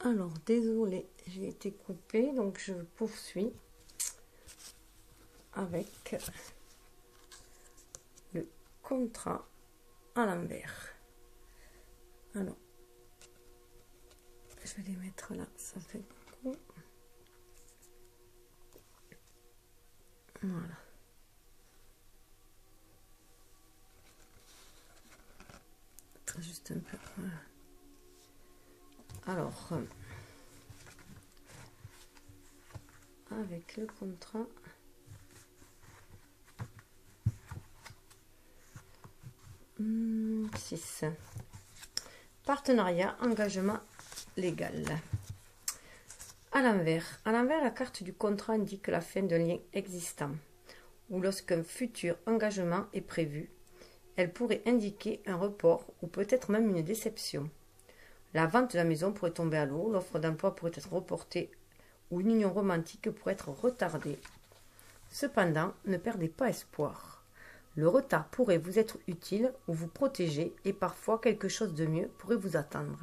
Alors, désolé, j'ai été coupée, donc je poursuis avec le contrat à l'envers. Alors, je vais les mettre là, ça fait beaucoup. Voilà. Juste un peu. Voilà. Alors, avec le contrat, six. Partenariat, engagement légal. À l'envers, la carte du contrat indique la fin d'un lien existant ou lorsqu'un futur engagement est prévu. Elle pourrait indiquer un report ou peut-être même une déception. La vente de la maison pourrait tomber à l'eau, l'offre d'emploi pourrait être reportée ou une union romantique pourrait être retardée. Cependant, ne perdez pas espoir. Le retard pourrait vous être utile ou vous protéger et parfois quelque chose de mieux pourrait vous attendre.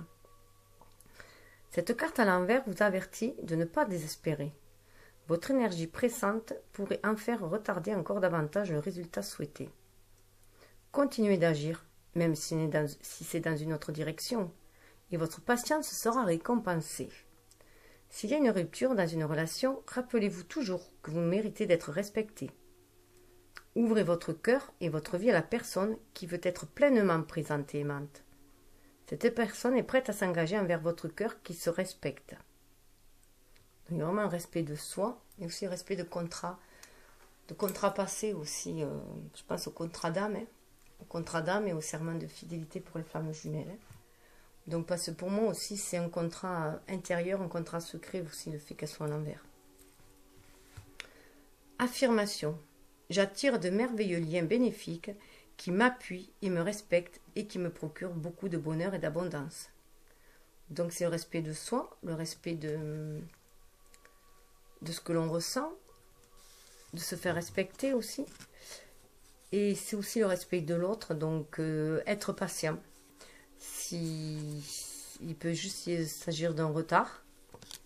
Cette carte à l'envers vous avertit de ne pas désespérer. Votre énergie pressante pourrait en faire retarder encore davantage le résultat souhaité. Continuez d'agir, même si c'est dans une autre direction, et votre patience sera récompensée. S'il y a une rupture dans une relation, rappelez-vous toujours que vous méritez d'être respecté. Ouvrez votre cœur et votre vie à la personne qui veut être pleinement présente et aimante. Cette personne est prête à s'engager envers votre cœur qui se respecte. Il y a vraiment un respect de soi et aussi un respect de contrat passé aussi. Je pense au contrat d'âme, au contrat d'âme et au serment de fidélité pour les flammes jumelles. Donc parce que pour moi aussi c'est un contrat intérieur, un contrat secret aussi le fait qu'elle soit à l'envers. Affirmation. J'attire de merveilleux liens bénéfiques qui m'appuient et me respectent et qui me procurent beaucoup de bonheur et d'abondance. Donc c'est le respect de soi, le respect de ce que l'on ressent, de se faire respecter aussi. Et c'est aussi le respect de l'autre, donc être patient. Il peut juste s'agir d'un retard,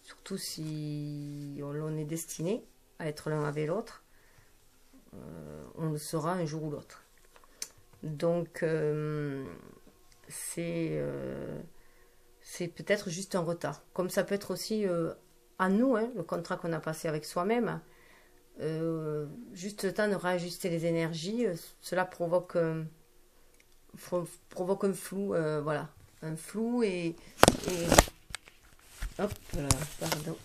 surtout si l'on est destiné à être l'un avec l'autre, on le sera un jour ou l'autre. Donc c'est peut-être juste un retard. Comme ça peut être aussi à nous, le contrat qu'on a passé avec soi-même, juste le temps de réajuster les énergies, cela provoque un flou, voilà, un flou et hop là, pardon,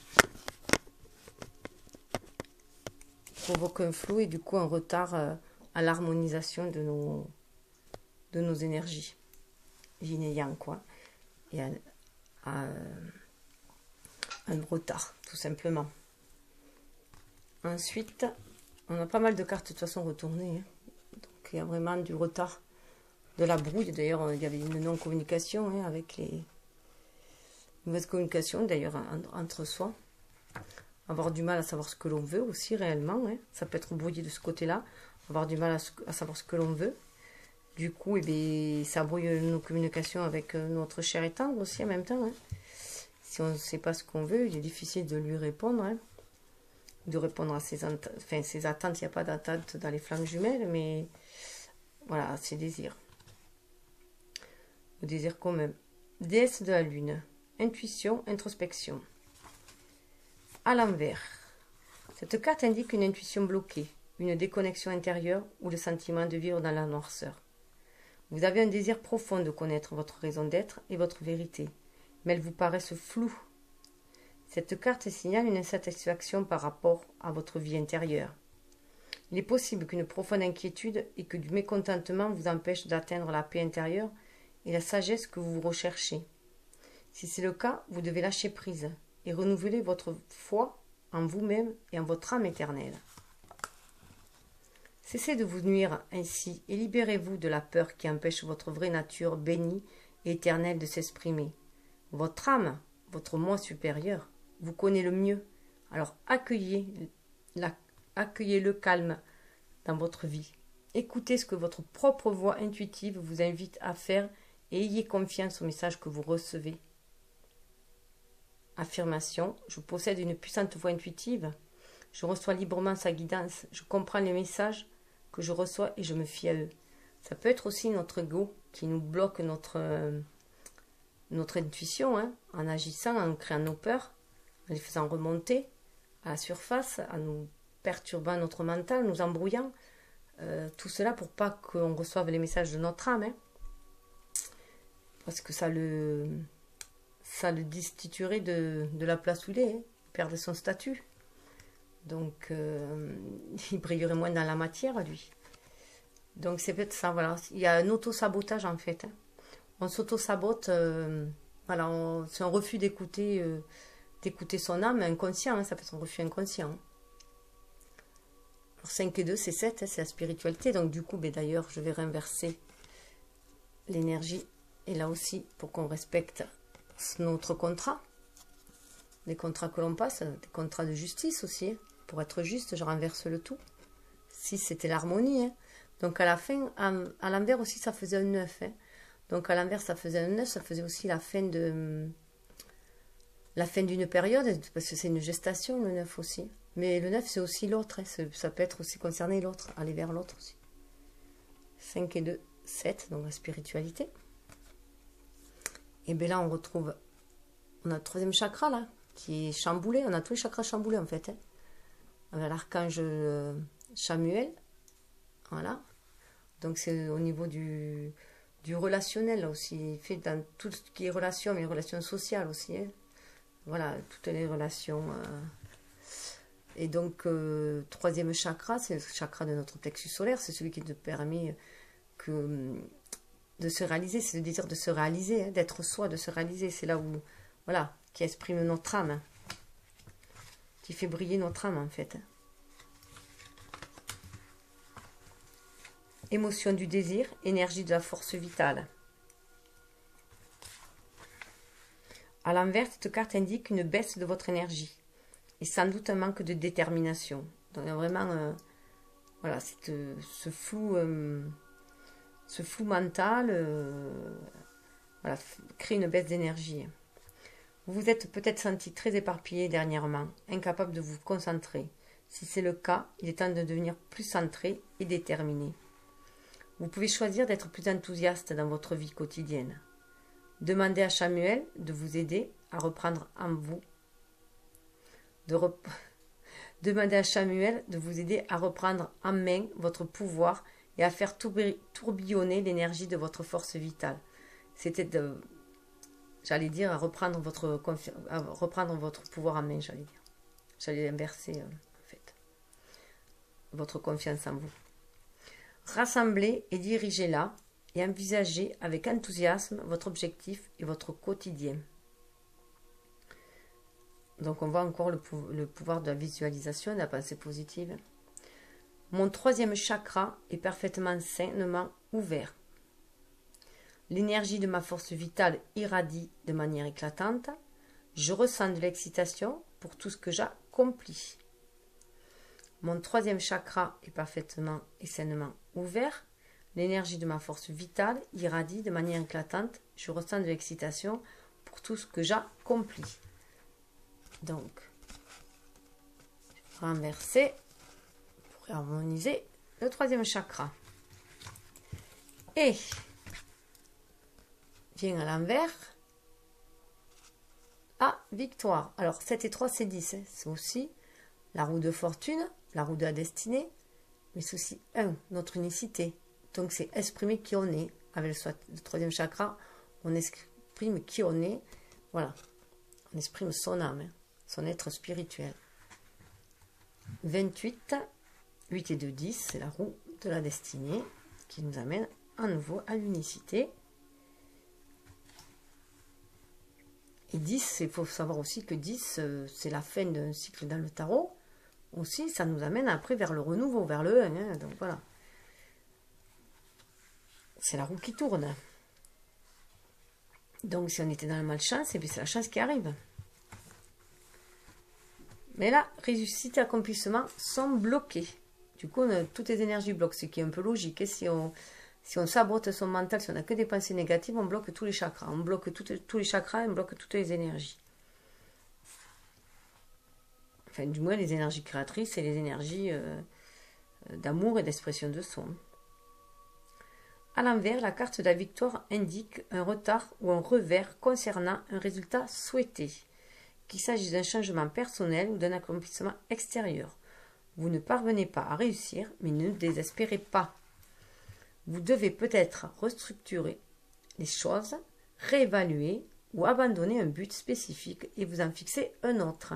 provoque un flou et du coup un retard à l'harmonisation de nos énergies, yin et yang quoi, et un retard tout simplement. Ensuite, on a pas mal de cartes de toute façon retournées, donc il y a vraiment du retard, de la brouille. D'ailleurs, il y avait une non-communication avec les mauvaises communications d'ailleurs entre soi. Avoir du mal à savoir ce que l'on veut aussi réellement. Ça peut être brouillé de ce côté-là. Avoir du mal à savoir ce que l'on veut. Du coup, ça brouille nos communications avec notre cher et tendre aussi en même temps. Si on ne sait pas ce qu'on veut, il est difficile de lui répondre. De répondre à ses attentes. Il n'y a pas d'attente dans les flammes jumelles, mais voilà, ses désirs. Le désir commun. Déesse de la lune. Intuition, introspection. À l'envers. Cette carte indique une intuition bloquée, une déconnexion intérieure ou le sentiment de vivre dans la noirceur. Vous avez un désir profond de connaître votre raison d'être et votre vérité, mais elles vous paraissent floues. Cette carte signale une insatisfaction par rapport à votre vie intérieure. Il est possible qu'une profonde inquiétude et que du mécontentement vous empêchent d'atteindre la paix intérieure et la sagesse que vous recherchez. Si c'est le cas, vous devez lâcher prise et renouveler votre foi en vous-même et en votre âme éternelle. Cessez de vous nuire ainsi et libérez-vous de la peur qui empêche votre vraie nature bénie et éternelle de s'exprimer. Votre âme, votre moi supérieur, vous connaît le mieux. Alors accueillez le calme dans votre vie. Écoutez ce que votre propre voix intuitive vous invite à faire et ayez confiance au message que vous recevez. Affirmation. Je possède une puissante voix intuitive. Je reçois librement sa guidance. Je comprends les messages que je reçois et je me fie à eux. Ça peut être aussi notre ego qui nous bloque notre intuition, hein, en agissant, en créant nos peurs, en les faisant remonter à la surface, en nous perturbant notre mental, nous embrouillant. Tout cela pour pas qu'on reçoive les messages de notre âme, hein, parce que ça le destituerait de la place où il est, hein, il perdrait son statut. Donc, il brillerait moins dans la matière, lui. Donc, c'est peut-être ça, voilà. Il y a un auto-sabotage, en fait. Hein. On s'auto-sabote, voilà, c'est un refus d'écouter son âme inconscient, hein, ça fait son refus inconscient. Hein. Alors, 5 et 2, c'est 7, hein, c'est la spiritualité. Donc, du coup, ben, d'ailleurs, je vais renverser l'énergie. Et là aussi, pour qu'on respecte notre contrat, les contrats que l'on passe, des contrats de justice aussi. Hein. Pour être juste, je renverse le tout. Si c'était l'harmonie. Hein. Donc, à la fin, à l'envers aussi, ça faisait un 9. Hein. Donc, à l'envers, ça faisait un 9. Ça faisait aussi la fin d'une période, parce que c'est une gestation, le 9 aussi. Mais le 9, c'est aussi l'autre. Hein. Ça peut être aussi concerner l'autre, aller vers l'autre aussi. 5 et 2, 7, donc la spiritualité. Et bien là, on retrouve... On a le troisième chakra, là, qui est chamboulé. On a tous les chakras chamboulés, en fait. Hein. On a l'archange Chamuel. Voilà. Donc, c'est au niveau du relationnel, là, aussi. Il fait dans tout ce qui est relation, mais les relations sociales aussi. Hein. Voilà, toutes les relations... Et donc, troisième chakra, c'est le chakra de notre plexus solaire. C'est celui qui te permet de se réaliser. C'est le désir de se réaliser, hein, d'être soi, de se réaliser. C'est là où... Voilà, qui exprime notre âme. Hein, qui fait briller notre âme, en fait. Hein. Émotion du désir, énergie de la force vitale. À l'envers, cette carte indique une baisse de votre énergie. Et sans doute un manque de détermination. Donc vraiment, voilà, ce flou mental voilà, crée une baisse d'énergie. Vous vous êtes peut-être senti très éparpillé dernièrement, incapable de vous concentrer. Si c'est le cas, il est temps de devenir plus centré et déterminé. Vous pouvez choisir d'être plus enthousiaste dans votre vie quotidienne. Demandez à Chamuel de vous aider à reprendre en vous. Demandez à Chamuel de vous aider à reprendre en main votre pouvoir et à faire tourbillonner l'énergie de votre force vitale. C'était j'allais dire, à reprendre votre pouvoir en main, j'allais dire. J'allais inverser, en fait. Votre confiance en vous. Rassemblez et dirigez-la et envisagez avec enthousiasme votre objectif et votre quotidien. Donc, on voit encore le pouvoir de la visualisation, de la pensée positive. Mon troisième chakra est parfaitement sainement ouvert. L'énergie de ma force vitale irradie de manière éclatante. Je ressens de l'excitation pour tout ce que j'accomplis. Mon troisième chakra est parfaitement et sainement ouvert. L'énergie de ma force vitale irradie de manière éclatante. Je ressens de l'excitation pour tout ce que j'accomplis. Donc, renverser pour harmoniser le troisième chakra. Et vient à l'envers. Ah, victoire. Alors, 7 et 3, c'est 10. Hein. C'est aussi la roue de fortune, la roue de la destinée, mais c'est aussi notre unicité. Donc, c'est exprimer qui on est. Avec le troisième chakra, on exprime qui on est. Voilà. On exprime son âme, hein, son être spirituel. 28, 8 et 2, 10, c'est la roue de la destinée qui nous amène à nouveau à l'unicité. Et 10, il faut savoir aussi que 10, c'est la fin d'un cycle dans le tarot. Aussi, ça nous amène après vers le renouveau, vers le 1. Hein, donc voilà. C'est la roue qui tourne. Donc si on était dans la malchance, et puis c'est la chance qui arrive. Mais là, réussite et accomplissement sont bloqués. Du coup, on a toutes les énergies bloquent, ce qui est un peu logique. Et si on sabote son mental, si on n'a que des pensées négatives, on bloque tous les chakras. On bloque tous les chakras, on bloque toutes les énergies. enfin du moins les énergies créatrices et les énergies d'amour et d'expression de soi. À l'envers, la carte de la victoire indique un retard ou un revers concernant un résultat souhaité, qu'il s'agisse d'un changement personnel ou d'un accomplissement extérieur. Vous ne parvenez pas à réussir, mais ne désespérez pas. Vous devez peut-être restructurer les choses, réévaluer ou abandonner un but spécifique et vous en fixer un autre.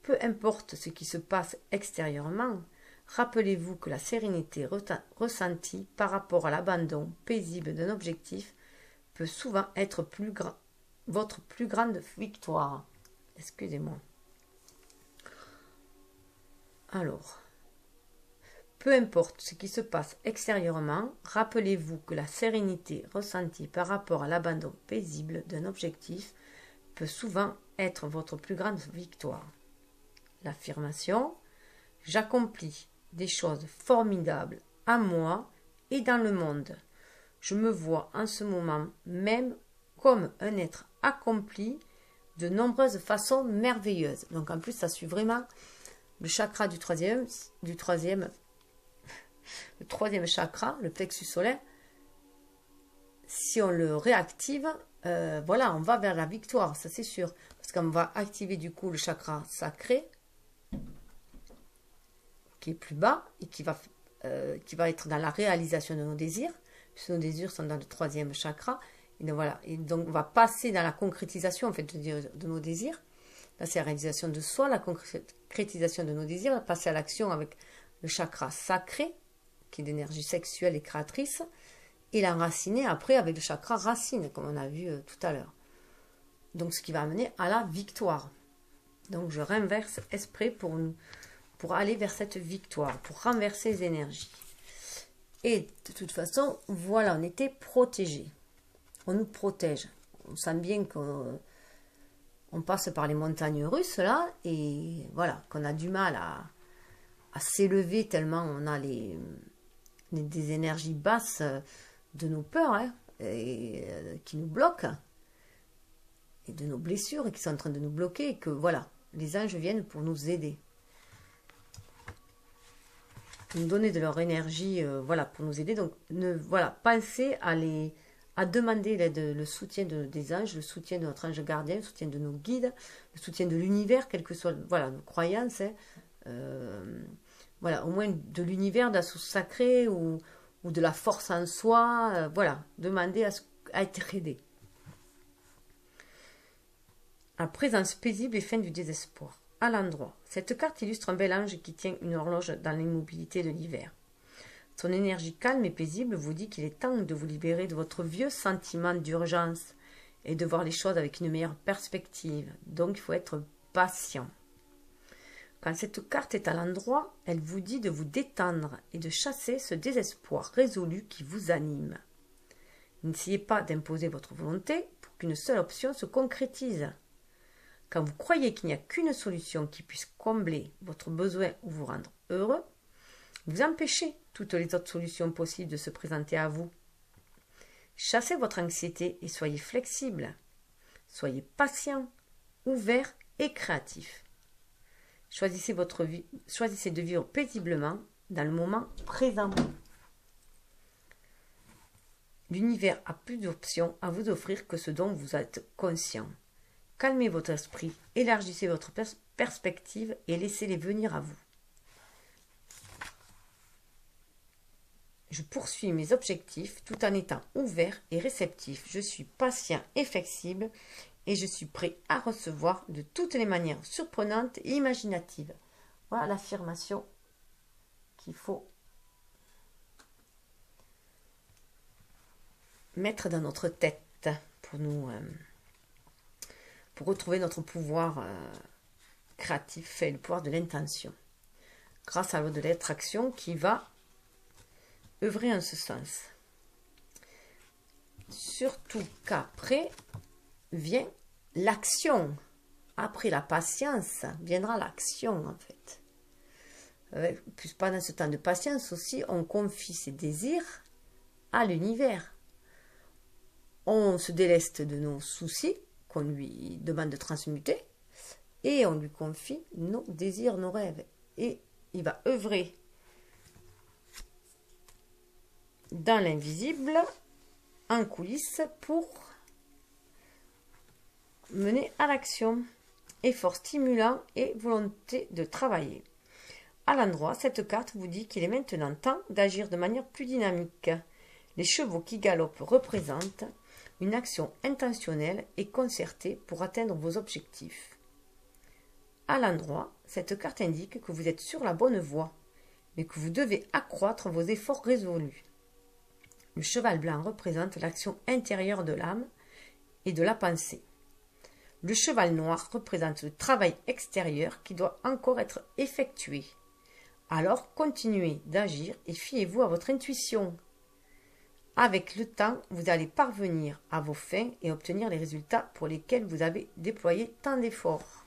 Peu importe ce qui se passe extérieurement, rappelez-vous que la sérénité ressentie par rapport à l'abandon paisible d'un objectif peut souvent être votre plus grande victoire. Excusez-moi. Alors, peu importe ce qui se passe extérieurement, rappelez-vous que la sérénité ressentie par rapport à l'abandon paisible d'un objectif peut souvent être votre plus grande victoire. L'affirmation « J'accomplis des choses formidables à moi et dans le monde. Je me vois en ce moment même comme un être accompli de nombreuses façons merveilleuses. » Donc en plus, ça suit vraiment le chakra du troisième chakra, le plexus solaire. Si on le réactive, voilà, on va vers la victoire, ça c'est sûr. Parce qu'on va activer du coup le chakra sacré, qui est plus bas et qui va être dans la réalisation de nos désirs, puisque nos désirs sont dans le troisième chakra. Et donc, voilà, et donc on va passer dans la concrétisation en fait de nos désirs. Là, c'est la réalisation de soi, la concrétisation de nos désirs, on va passer à l'action avec le chakra sacré, qui est d'énergie sexuelle et créatrice, et l'enraciner après avec le chakra racine, comme on a vu tout à l'heure. Donc, ce qui va amener à la victoire. Donc, je renverse esprit pour aller vers cette victoire, pour renverser les énergies. Et de toute façon, voilà, on était protégés. On nous protège. On sent bien qu'on passe par les montagnes russes, là, et voilà, qu'on a du mal à s'élever tellement on a des énergies basses de nos peurs, hein, qui nous bloquent, et de nos blessures, et qui sont en train de nous bloquer, et que voilà, les anges viennent pour nous aider. Nous donner de leur énergie, voilà, pour nous aider. Donc, voilà, pensez à demander l'aide, le soutien des anges, le soutien de notre ange gardien, le soutien de nos guides, le soutien de l'univers, quelles que soient voilà, nos croyances. Hein, voilà, au moins de l'univers, de la source sacrée ou de la force en soi. Voilà, demandez à être aidé. À présence paisible et fin du désespoir. À l'endroit. Cette carte illustre un bel ange qui tient une horloge dans l'immobilité de l'hiver. Son énergie calme et paisible vous dit qu'il est temps de vous libérer de votre vieux sentiment d'urgence et de voir les choses avec une meilleure perspective. Donc, il faut être patient. Quand cette carte est à l'endroit, elle vous dit de vous détendre et de chasser ce désespoir résolu qui vous anime. N'essayez pas d'imposer votre volonté pour qu'une seule option se concrétise. Quand vous croyez qu'il n'y a qu'une solution qui puisse combler votre besoin ou vous rendre heureux, vous empêchez toutes les autres solutions possibles de se présenter à vous. Chassez votre anxiété et soyez flexible. Soyez patient, ouvert et créatif. Choisissez de vivre paisiblement dans le moment présent. L'univers a plus d'options à vous offrir que ce dont vous êtes conscient. Calmez votre esprit, élargissez votre perspective et laissez-les venir à vous. Je poursuis mes objectifs tout en étant ouvert et réceptif. Je suis patient et flexible et je suis prêt à recevoir de toutes les manières surprenantes et imaginatives. Voilà l'affirmation qu'il faut mettre dans notre tête pour retrouver notre pouvoir créatif et le pouvoir de l'intention. Grâce à l'eau de l'attraction qui va œuvrer en ce sens. Surtout qu'après vient l'action. Après la patience viendra l'action en fait. Puis pendant ce temps de patience aussi, on confie ses désirs à l'univers. On se déleste de nos soucis qu'on lui demande de transmuter et on lui confie nos désirs, nos rêves. Et il va œuvrer dans l'invisible, en coulisses, pour mener à l'action. Effort stimulant et volonté de travailler. À l'endroit, cette carte vous dit qu'il est maintenant temps d'agir de manière plus dynamique. Les chevaux qui galopent représentent une action intentionnelle et concertée pour atteindre vos objectifs. À l'endroit, cette carte indique que vous êtes sur la bonne voie, mais que vous devez accroître vos efforts résolus. Le cheval blanc représente l'action intérieure de l'âme et de la pensée. Le cheval noir représente le travail extérieur qui doit encore être effectué. Alors continuez d'agir et fiez-vous à votre intuition. Avec le temps, vous allez parvenir à vos fins et obtenir les résultats pour lesquels vous avez déployé tant d'efforts.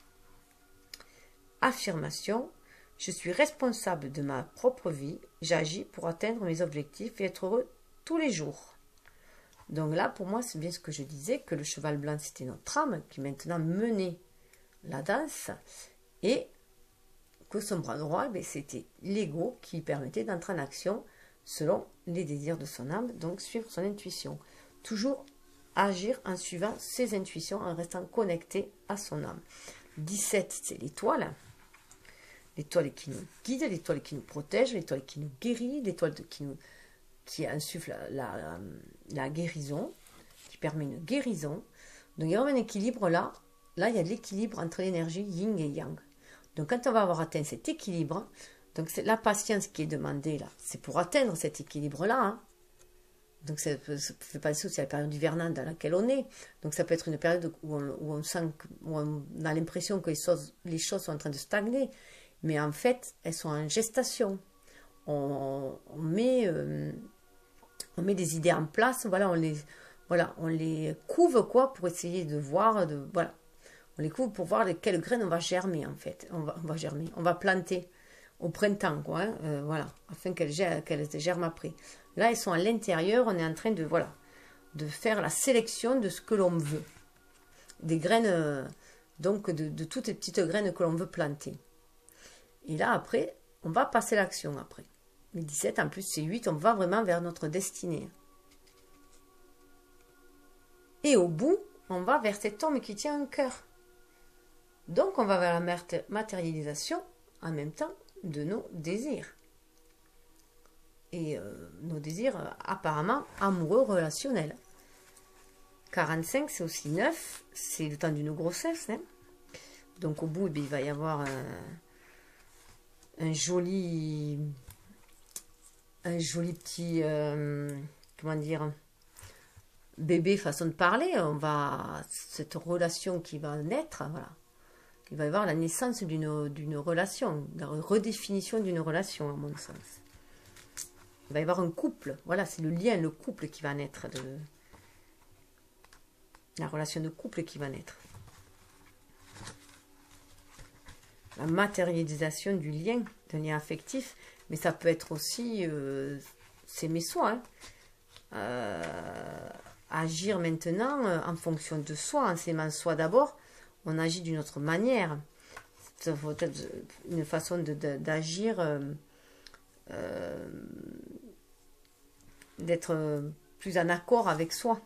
Affirmation: je suis responsable de ma propre vie, j'agis pour atteindre mes objectifs et être heureux tous les jours. Donc là, pour moi, c'est bien ce que je disais, que le cheval blanc, c'était notre âme qui maintenant menait la danse et que son bras droit, c'était l'ego qui permettait d'entrer en action selon les désirs de son âme, donc suivre son intuition. Toujours agir en suivant ses intuitions, en restant connecté à son âme. 17, c'est l'étoile. L'étoile qui nous guide, l'étoile qui nous protège, l'étoile qui nous guérit, l'étoile qui insuffle la guérison, qui permet une guérison. Donc il y a un équilibre là. Là, il y a de l'équilibre entre l'énergie yin et yang. Donc quand on va avoir atteint cet équilibre, donc c'est la patience qui est demandée là. C'est pour atteindre cet équilibre-là. Hein. Donc ça fait penser aussi à la période hivernale dans laquelle on est. Donc ça peut être une période où on sent, où on a l'impression que les choses sont en train de stagner. Mais en fait, elles sont en gestation. On met des idées en place, voilà, on les couve quoi pour essayer de voir, voilà, on les couve pour voir quelles graines on va germer en fait, on va planter au printemps quoi, hein, voilà, afin qu'elles germent après. Là, elles sont à l'intérieur, on est en train de voilà, de faire la sélection de ce que l'on veut, des graines, donc de toutes les petites graines que l'on veut planter. Et là après, on va passer l'action après. Mais 17, en plus, c'est 8, on va vraiment vers notre destinée. Et au bout, on va vers cet homme qui tient un cœur. Donc, on va vers la matérialisation, en même temps, de nos désirs. Et nos désirs, apparemment, amoureux, relationnels. 45, c'est aussi 9, c'est le temps d'une grossesse. Hein. Donc, au bout, il va y avoir un joli petit, comment dire, bébé façon de parler. Cette relation qui va naître, voilà. Il va y avoir la naissance d'une relation, la redéfinition d'une relation, à mon sens. Il va y avoir un couple, voilà, c'est le lien, le couple qui va naître, la relation de couple qui va naître. La matérialisation du lien, d'un lien affectif, mais ça peut être aussi s'aimer soi. Hein. Agir maintenant en fonction de soi, en s'aimant soi d'abord, on agit d'une autre manière. C'est peut-être une façon d'agir, d'être plus en accord avec soi.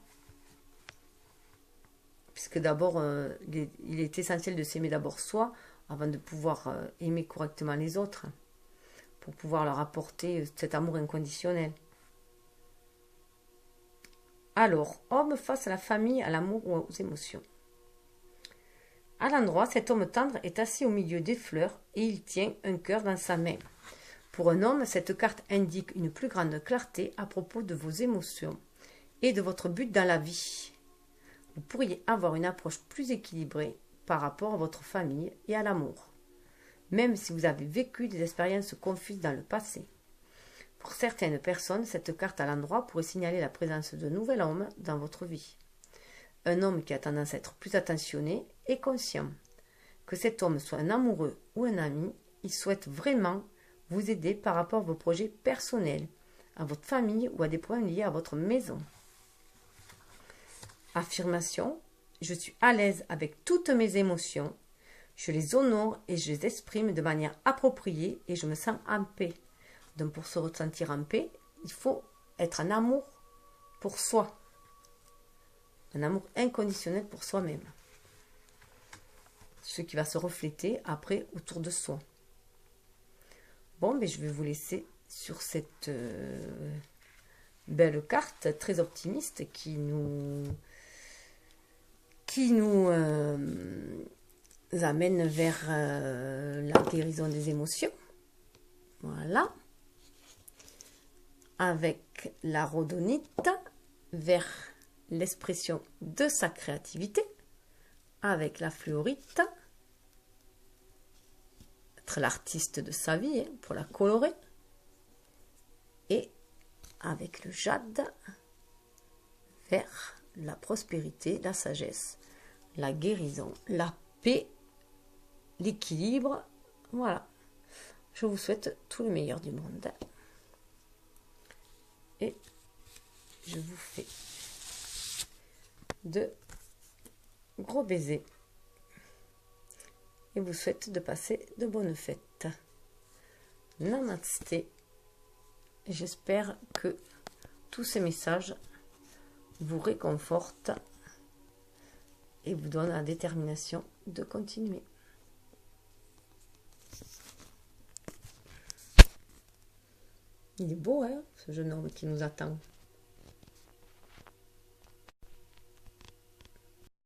Puisque d'abord, il est essentiel de s'aimer d'abord soi, avant de pouvoir aimer correctement les autres, pour pouvoir leur apporter cet amour inconditionnel. Alors, homme face à la famille, à l'amour ou aux émotions. À l'endroit, cet homme tendre est assis au milieu des fleurs et il tient un cœur dans sa main. Pour un homme, cette carte indique une plus grande clarté à propos de vos émotions et de votre but dans la vie. Vous pourriez avoir une approche plus équilibrée par rapport à votre famille et à l'amour, même si vous avez vécu des expériences confuses dans le passé. Pour certaines personnes, cette carte à l'endroit pourrait signaler la présence d'un nouvel homme dans votre vie. Un homme qui a tendance à être plus attentionné et conscient. Que cet homme soit un amoureux ou un ami, il souhaite vraiment vous aider par rapport à vos projets personnels, à votre famille ou à des problèmes liés à votre maison. Affirmation: je suis à l'aise avec toutes mes émotions. Je les honore et je les exprime de manière appropriée et je me sens en paix. Donc pour se ressentir en paix, il faut être en amour pour soi. Un amour inconditionnel pour soi-même. Ce qui va se refléter après autour de soi. Bon, mais je vais vous laisser sur cette belle carte très optimiste qui nous amène vers la guérison des émotions. Voilà. Avec la rhodonite vers l'expression de sa créativité. Avec la fluorite, être l'artiste de sa vie, hein, pour la colorer. Et avec le jade vers la prospérité, la sagesse, la guérison, la paix, l'équilibre. Voilà. Je vous souhaite tout le meilleur du monde. Et je vous fais de gros baisers. Et vous souhaite de passer de bonnes fêtes. Namasté. J'espère que tous ces messages vous réconfortent et vous donnent la détermination de continuer. Il est beau, hein, ce jeune homme qui nous attend.